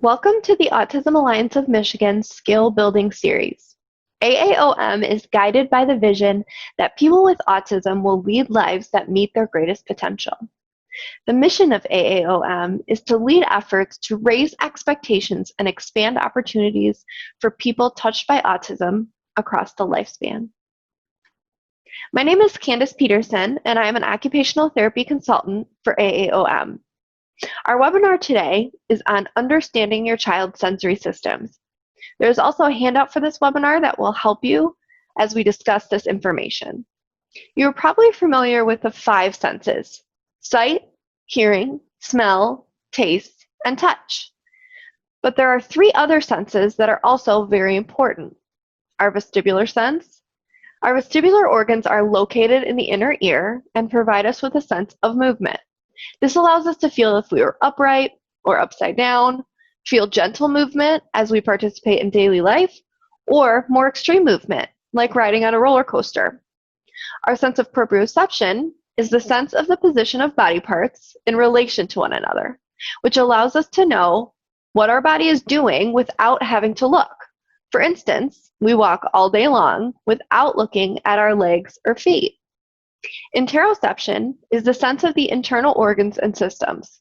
Welcome to the Autism Alliance of Michigan Skill Building Series. AAOM is guided by the vision that people with autism will lead lives that meet their greatest potential. The mission of AAOM is to lead efforts to raise expectations and expand opportunities for people touched by autism across the lifespan. My name is Candace Peterson, and I am an occupational therapy consultant for AAOM. Our webinar today is on understanding your child's sensory systems. There's also a handout for this webinar that will help you as we discuss this information. You're probably familiar with the 5 senses: sight, hearing, smell, taste, and touch. But there are 3 other senses that are also very important. Our vestibular sense. Our vestibular organs are located in the inner ear and provide us with a sense of movement. This allows us to feel if we are upright or upside down, feel gentle movement as we participate in daily life, or more extreme movement, like riding on a roller coaster. Our sense of proprioception is the sense of the position of body parts in relation to one another, which allows us to know what our body is doing without having to look. For instance, we walk all day long without looking at our legs or feet. Interoception is the sense of the internal organs and systems.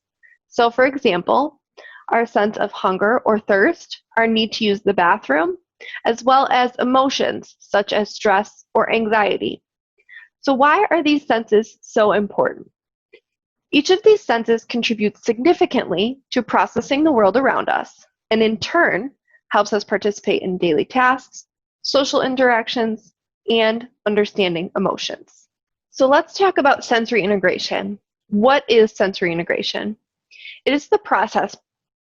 So, for example, our sense of hunger or thirst, our need to use the bathroom, as well as emotions such as stress or anxiety. So why are these senses so important? Each of these senses contributes significantly to processing the world around us, and in turn helps us participate in daily tasks, social interactions, and understanding emotions. So let's talk about sensory integration. What is sensory integration? It is the process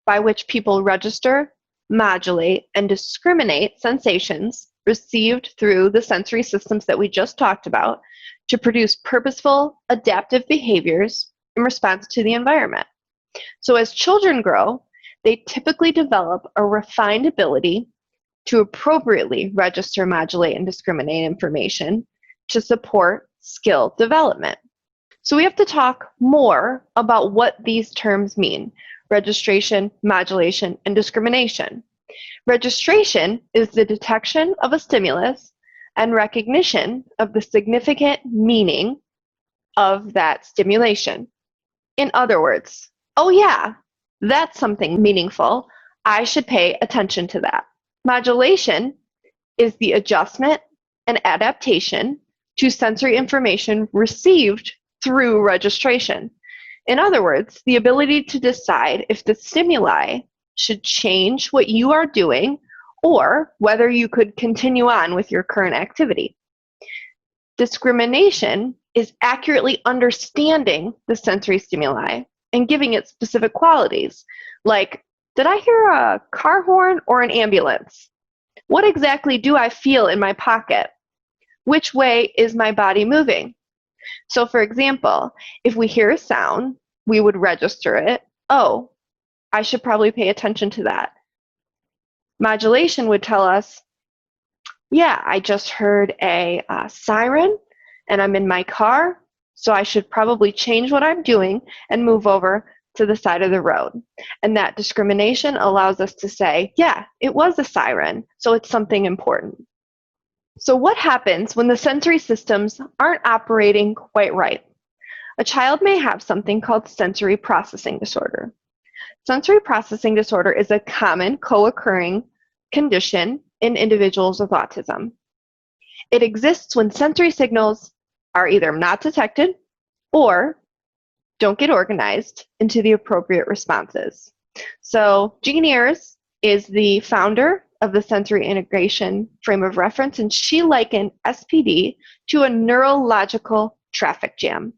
by which people register, modulate, and discriminate sensations received through the sensory systems that we just talked about to produce purposeful, adaptive behaviors in response to the environment. So as children grow, they typically develop a refined ability to appropriately register, modulate, and discriminate information to support skill development. So we have to talk more about what these terms mean: registration, modulation, and discrimination. Registration is the detection of a stimulus and recognition of the significant meaning of that stimulation. In other words, oh yeah, that's something meaningful. I should pay attention to that. Modulation is the adjustment and adaptation to sensory information received through registration. In other words, the ability to decide if the stimuli should change what you are doing or whether you could continue on with your current activity. Discrimination is accurately understanding the sensory stimuli and giving it specific qualities, like, did I hear a car horn or an ambulance? What exactly do I feel in my pocket? Which way is my body moving? So for example, if we hear a sound, we would register it. Oh, I should probably pay attention to that. Modulation would tell us, yeah, I just heard a siren and I'm in my car, so I should probably change what I'm doing and move over to the side of the road. And that discrimination allows us to say, yeah, it was a siren, so it's something important. So what happens when the sensory systems aren't operating quite right? A child may have something called sensory processing disorder. Sensory processing disorder is a common co-occurring condition in individuals with autism. It exists when sensory signals are either not detected or don't get organized into the appropriate responses. So Jean Ayres is the founder of the sensory integration frame of reference, and she likened SPD to a neurological traffic jam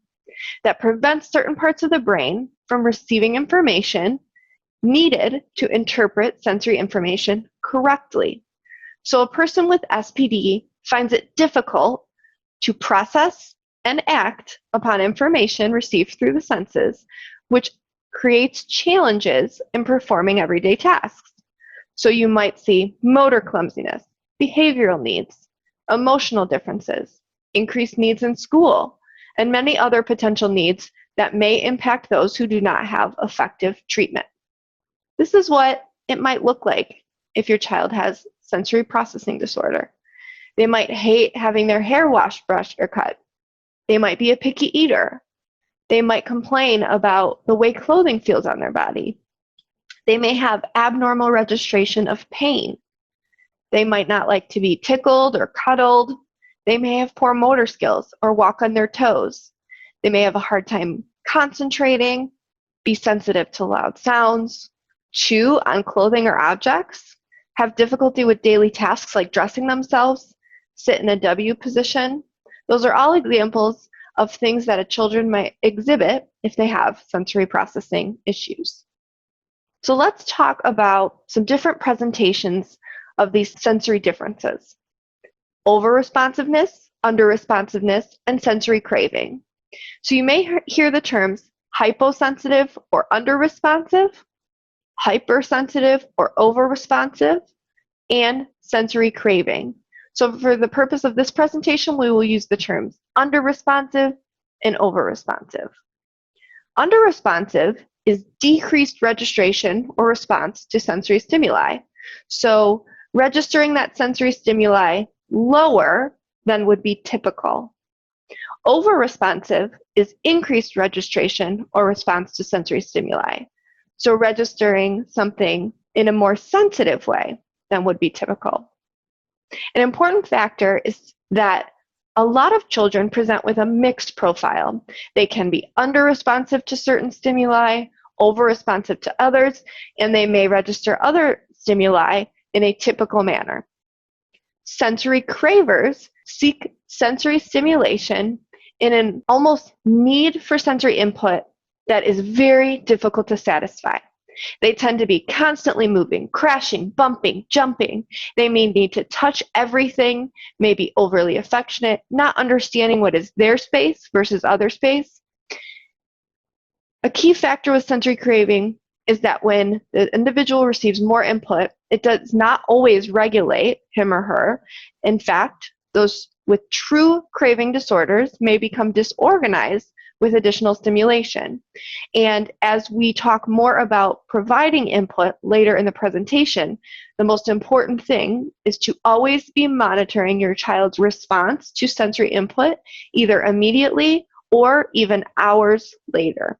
that prevents certain parts of the brain from receiving information needed to interpret sensory information correctly. So a person with SPD finds it difficult to process and act upon information received through the senses, which creates challenges in performing everyday tasks. So you might see motor clumsiness, behavioral needs, emotional differences, increased needs in school, and many other potential needs that may impact those who do not have effective treatment. This is what it might look like if your child has sensory processing disorder. They might hate having their hair washed, brushed, or cut. They might be a picky eater. They might complain about the way clothing feels on their body. They may have abnormal registration of pain. They might not like to be tickled or cuddled. They may have poor motor skills or walk on their toes. They may have a hard time concentrating, be sensitive to loud sounds, chew on clothing or objects, have difficulty with daily tasks like dressing themselves, sit in a W position. Those are all examples of things that a children might exhibit if they have sensory processing issues. So let's talk about some different presentations of these sensory differences: over-responsiveness, under-responsiveness, and sensory craving. So you may hear the terms hyposensitive or under-responsive, hypersensitive or over-responsive, and sensory craving. So for the purpose of this presentation, we will use the terms under-responsive and over-responsive. Under-responsive is decreased registration or response to sensory stimuli. So registering that sensory stimuli lower than would be typical. Over-responsive is increased registration or response to sensory stimuli. So registering something in a more sensitive way than would be typical. An important factor is that a lot of children present with a mixed profile. They can be under-responsive to certain stimuli, over-responsive to others, and they may register other stimuli in a typical manner. Sensory cravers seek sensory stimulation in an almost need for sensory input that is very difficult to satisfy. They tend to be constantly moving, crashing, bumping, jumping. They may need to touch everything, may be overly affectionate, not understanding what is their space versus other space. A key factor with sensory craving is that when the individual receives more input, it does not always regulate him or her. In fact, those with true craving disorders may become disorganized with additional stimulation. And as we talk more about providing input later in the presentation, the most important thing is to always be monitoring your child's response to sensory input, either immediately or even hours later.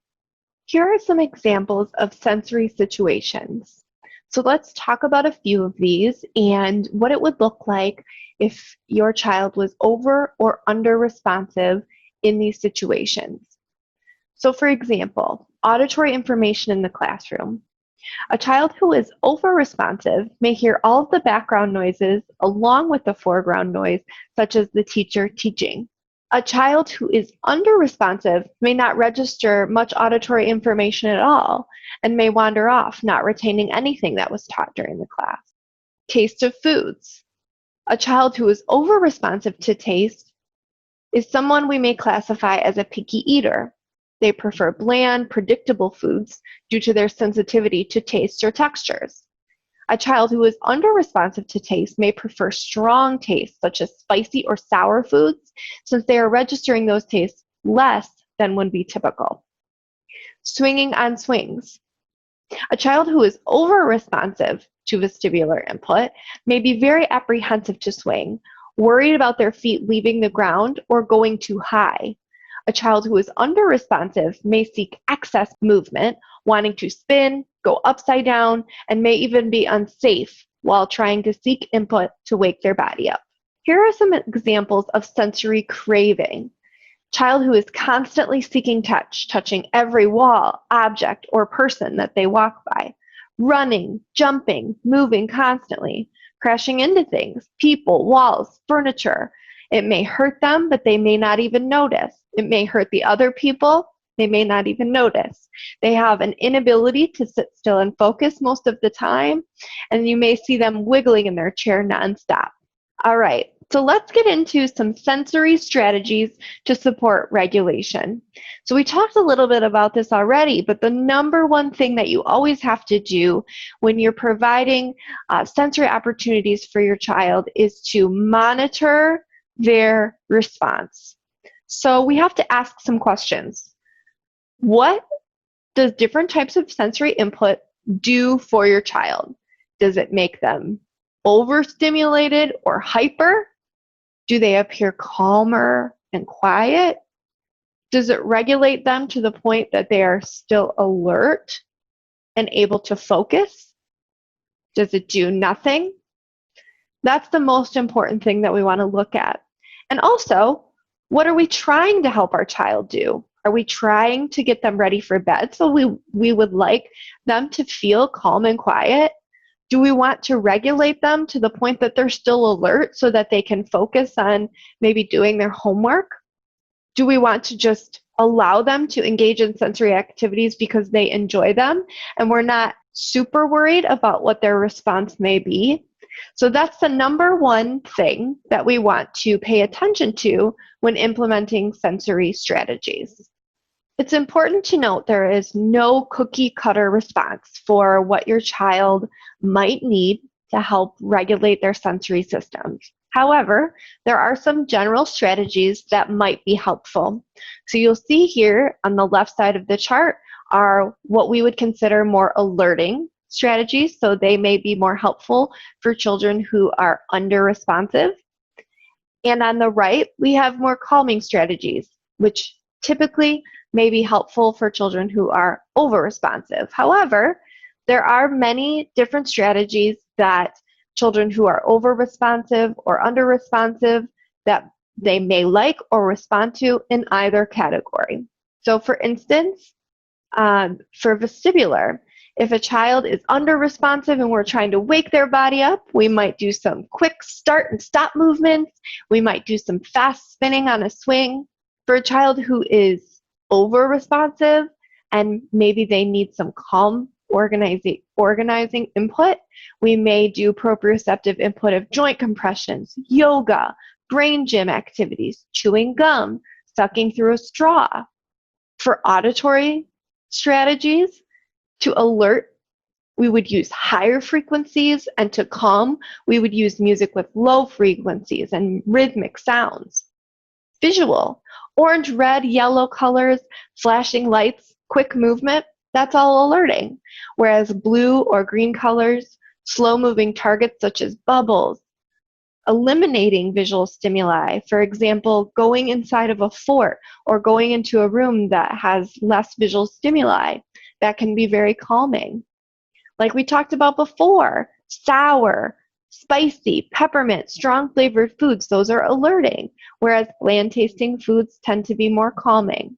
Here are some examples of sensory situations. So let's talk about a few of these and what it would look like if your child was over or under responsive in these situations. So for example, auditory information in the classroom. A child who is over-responsive may hear all of the background noises along with the foreground noise, such as the teacher teaching. A child who is under-responsive may not register much auditory information at all and may wander off, not retaining anything that was taught during the class. Taste of foods. A child who is over-responsive to taste is someone we may classify as a picky eater. They prefer bland, predictable foods due to their sensitivity to tastes or textures. A child who is under-responsive to taste may prefer strong tastes, such as spicy or sour foods, since they are registering those tastes less than would be typical. Swinging on swings. A child who is over-responsive to vestibular input may be very apprehensive to swing, worried about their feet leaving the ground or going too high. A child who is under-responsive may seek excess movement, wanting to spin, go upside down, and may even be unsafe while trying to seek input to wake their body up. Here are some examples of sensory craving. Child who is constantly seeking touch, touching every wall, object, or person that they walk by. Running, jumping, moving constantly, crashing into things, people, walls, furniture. It may hurt them, but they may not even notice. It may hurt the other people. They may not even notice. They have an inability to sit still and focus most of the time, and you may see them wiggling in their chair nonstop. All right, so let's get into some sensory strategies to support regulation. So we talked a little bit about this already, but the number one thing that you always have to do when you're providing sensory opportunities for your child is to monitor their response. So we have to ask some questions. What does different types of sensory input do for your child? Does it make them overstimulated or hyper? Do they appear calmer and quiet? Does it regulate them to the point that they are still alert and able to focus? Does it do nothing? That's the most important thing that we want to look at. And also, what are we trying to help our child do? Are we trying to get them ready for bed? So we would like them to feel calm and quiet. Do we want to regulate them to the point that they're still alert so that they can focus on maybe doing their homework? Do we want to just allow them to engage in sensory activities because they enjoy them and we're not super worried about what their response may be? So that's the number one thing that we want to pay attention to when implementing sensory strategies. It's important to note there is no cookie cutter response for what your child might need to help regulate their sensory systems. However, there are some general strategies that might be helpful. So you'll see here on the left side of the chart are what we would consider more alerting strategies. So they may be more helpful for children who are under responsive. And on the right, we have more calming strategies, which typically may be helpful for children who are over responsive. However, there are many different strategies that children who are over responsive or under responsive that they may like or respond to in either category. So for instance, for vestibular, if a child is under responsive and we're trying to wake their body up, we might do some quick start and stop movements. We might do some fast spinning on a swing. For a child who is over responsive and maybe they need some calm organizing input, we may do proprioceptive input of joint compressions, yoga, brain gym activities, chewing gum, sucking through a straw. For auditory strategies, to alert, we would use higher frequencies, and to calm, we would use music with low frequencies and rhythmic sounds. Visual, orange, red, yellow colors, flashing lights, quick movement, that's all alerting. Whereas blue or green colors, slow-moving targets such as bubbles, eliminating visual stimuli, for example, going inside of a fort or going into a room that has less visual stimuli, that can be very calming. Like we talked about before, sour, spicy, peppermint, strong flavored foods, those are alerting, whereas bland tasting foods tend to be more calming.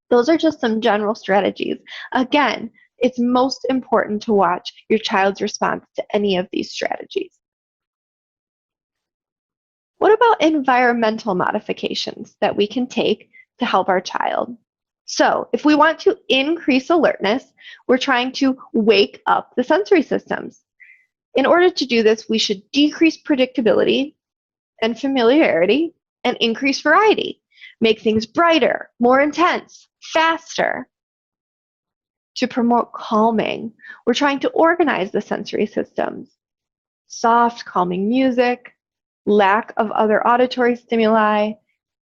Those are just some general strategies. Again, it's most important to watch your child's response to any of these strategies. What about environmental modifications that we can take to help our child? So if we want to increase alertness, we're trying to wake up the sensory systems. In order to do this, we should decrease predictability and familiarity and increase variety. Make things brighter, more intense, faster. To promote calming, we're trying to organize the sensory systems. Soft, calming music, lack of other auditory stimuli,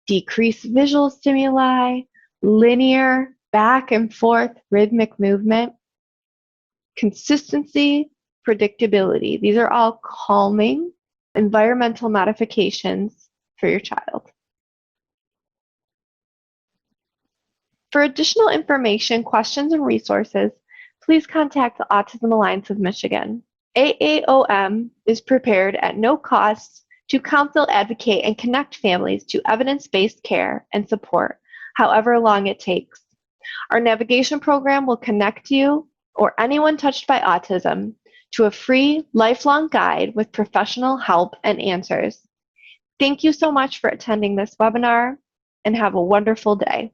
decreased visual stimuli, linear, back and forth, rhythmic movement, consistency, predictability. These are all calming environmental modifications for your child. For additional information, questions, and resources, please contact the Autism Alliance of Michigan. AAOM is prepared at no cost to counsel, advocate, and connect families to evidence-based care and support, however long it takes. Our navigation program will connect you or anyone touched by autism to a free, lifelong guide with professional help and answers. Thank you so much for attending this webinar, and have a wonderful day.